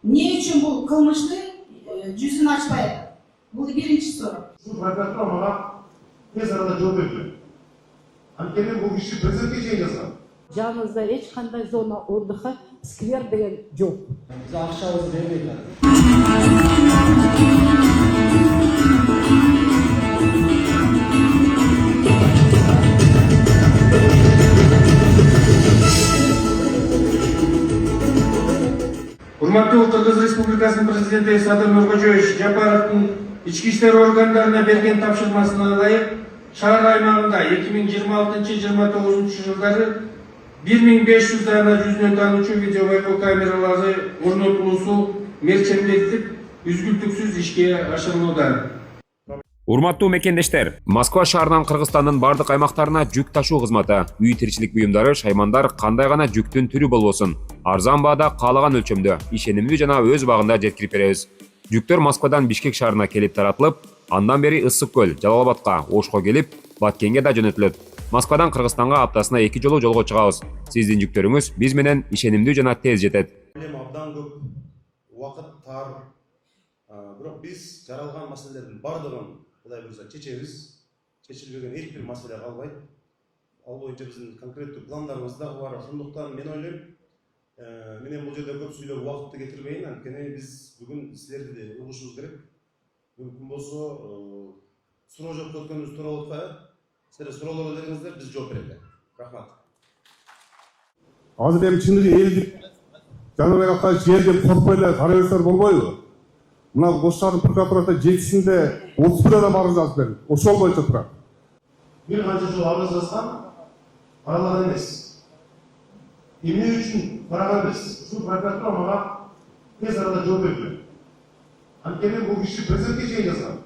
Ne için bu kılmıştı yüzünü açmaydı? Bu birinci soru. Şu prokuratura bana tez arada cevap veriyor. Ankenin bu kişi prezidentke şey yazgan. Жаныңызда ешқандай зона отдыха, сквер деген жоқ. Biz ақшабыз бермейді. Урматтуу Кыргыз Республикасынын президенти Садыр Нуркожоевич Жапаровдун ички иштер органдарына берген тапшырмасына ылайык шаар аймагында 2026-29 жылдары 1500 дана жүзүнөн таануучу видео байкоо камералары орнотулуусу мерчемдетип үзгүлтүксүз ишке ашырылууда. Урматтуу мекендештер, Москва шаарынан Кыргызстандын бардык аймактарына жүк ташуу кызматы, үй тиричилик буюмдары, шаймандар кандай гана жүктүн түрү болбосун, арзан баада каалаган өлчөмдө, ишенимдүү жана өз убагында жеткирип беребиз. Жүктөр Москвадан Бишкек шаарына келип таратылып, андан бери Ысык көл, Жалал-Абадка, Ошко келип, Баткенге да жөнөтүлөт. Москвадан Кыргызстанга аптасына 2 жолу жолго чыгабыз. Сиздин жүктөрүңүз биз менен ишенимдүү жана тез жетет. Абдан көп уақыт тар. Бирок биз жаралган маселелердин бардыгын Кудай буйрса чечебиз. Чечилбеген эч бир маселе калбайт. Ал боюнча биздин конкреттүү пландарыбыз да бар. Ошондуктан мен ойлойм, менен бул жерде көп сүйлөп убакытты кетирбейин. Анткени биз бүгүн силерди угушубуз керек. Мүмкүн болсо суроо жооп өткөнүбүз туура болуп калат. Силер суроолор бериңиздер, биз жооп берели. Рахмат. Азыр эми чындыгы эл деп Жаныбек акай жер деп коркпой эле карай берсеңер болбойбу? Мына Ош шаардын прокуратурасында 7-синде 31 адам арыз жазып берди. Ошол боюнча турат. Бир канча жыл арыз жазган, каралаган эмес. Эмне үчүн караган эмес? Ушу прокуратура мага тез арада жооп берди. Анткени бул киши президентке чейин жазган.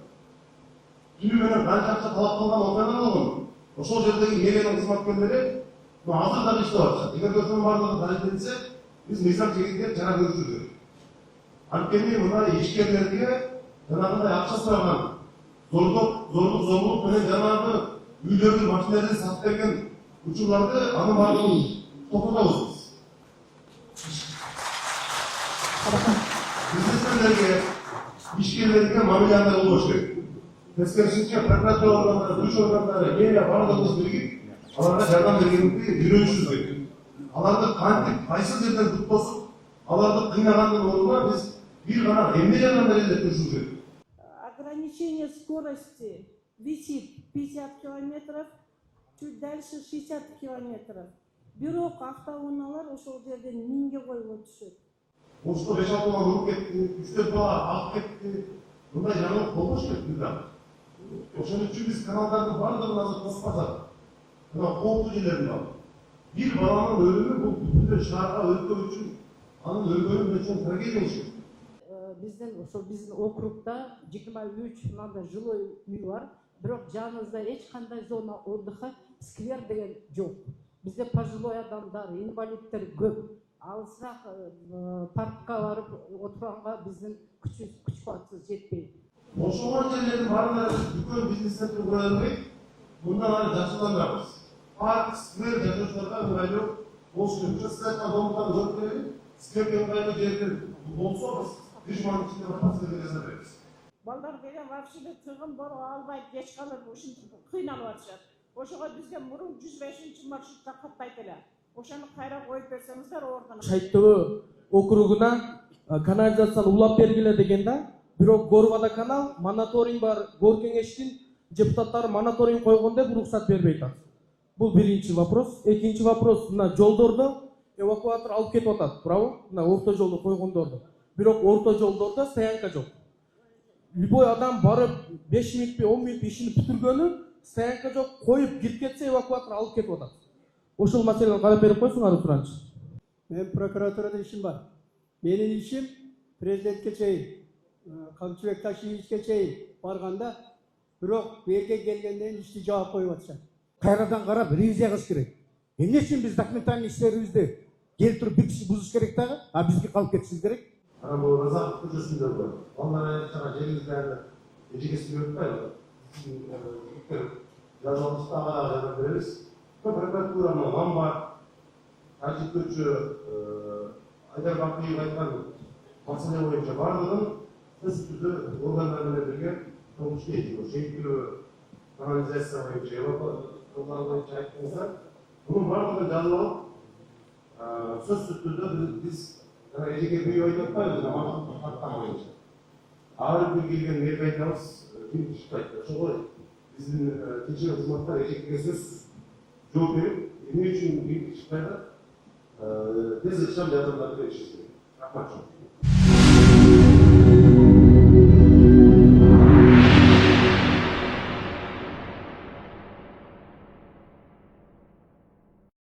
Түнү менен канча акча талап кылган окуядан болгон. Ошол жердеги мэриянын кызматкерлери азыр дагы иштеп атышат. Эгерде ошонун баардыгы далилденсе, биз мыйзам чегинде жана көрсөтөбүз. Анткени мына ишкерлерге жанагындай акча сураган, зорлук зомбулук менен жанагы үйлөрдү, машиналарды сатып берген учурларды анын баардыгын токтотобуз. Бизнесмендерге, ишкерлерге мамиле андай болбош керек. Тескерисинче прокуратура органдары, күч органдары, мэрия баардыгыбыз биригип, аларга жардам бергенди үйрөнүшүбүз керек. Аларды кантип, кайсы жерден туттосуп, аларды кыйнагандын ордуна биз бир гана эмне жардам берели деп көрүшүбүз керек. Ограничение скорости висит 50 километров, чуть дальше 60 километров. Бирок автоунаалар ошол жерден минге коюлуп түшөт. Ошто 5-6 бала уруп кетти, 3-4 бала агып кетти. Мындай жаңылык болбош керек бизде. Ошон үчүн биз каналдардын баардыгын азыр коспасак, мына кооптуу жерлерин алып. Бир баланын өлүмү бул бүтүндөй шаарга өлкө үчүн анын өлгөнү үчүн трагедия болуш керек. Биздин округда 23 мындай жилой үй бар, бирок жаныбызда эч кандай зона отдыха, сквер деген жок. Бизде пожилой адамдар, инвалиддер көп. Алысыраак паркка барып отурганга биздин күч кубатыбыз жетпейт. Ошол жерлердин баарына бүкөл бизнестерди кура бербей, мындан ары жакшыландырабыз. Парк, сквер жашоочуларга ыңгайлуу болуш керек. Силердин домдорду көрүп берели. Силерге ыңгайлуу жерлер болсо биз дүйшмандын ичинде батасызды жасап беребиз. Балдар деген вообще тыгын болуп албайт, кеч калып ушинтип кыйналып атышат. Ошого бизге мурун 105-маршрутта каттайт эле. Ошону кайра коюп берсеңиздер ордуна. Шайттөбө округуна канализацияны улап бергиле дегенде, бирок Горвада канал, мониторинг бар, Гор кеңештин депутаттары мониторинг койгондо уруксат бербей атат. Бул биринчи вопрос. Экинчи вопрос, мына жолдордо эвакуатор алып кетип атат, браво? Мына орто жолду койгондорду. Бирок орто жолдордо стоянка жок. Любой адам барып 5 мүнөтпү, 10 мүнөт ишини бүтүргөнү, стоянка жок, коюп кирип кетсе эвакуатор алып кетип атат. Ошол маселени карап берип койсуңар туранчы. Мен прокуратурада ишим бар. Менин ишим президентке чейин, Камчыбек Ташиевичке чейин барганда, бирок берге келгенден ишти жаап коюп атышат. Кайрадан карап ревизия кылыш керек. Эмне үчүн биз документальный иштерибизди келтирип бир киши бузуш керек дагы, а бизге калып кетишибиз керек. Ана бул Разаков көчөсүндө бар. Алар чара жерибизден эжекеси өтпөйбү. Жазылышта ага беребиз. Прокуратуранын мамбар, Ажит көчө, Айдар Бакыев айткан маселе боюнча бардыгын сиз түздө органдар менен бирге кылмыш дейт. Шектелүү канализация боюнча, Европа боюнча айттыңыздар. Bunun bardığını жазып алып, сөзсүз түрдө биз эжеке бүй айтып атпайбыз, мактан боюнча. Ар бир келген мерге айтабыз, ким чыкпайт. Ошого биздин текшерүү кызматтар эжекеге сөзсүз жооп берип, эмне үчүн ким чыкпайт? Тез ыкчам жардамдар беришибиз керек. Рахмат.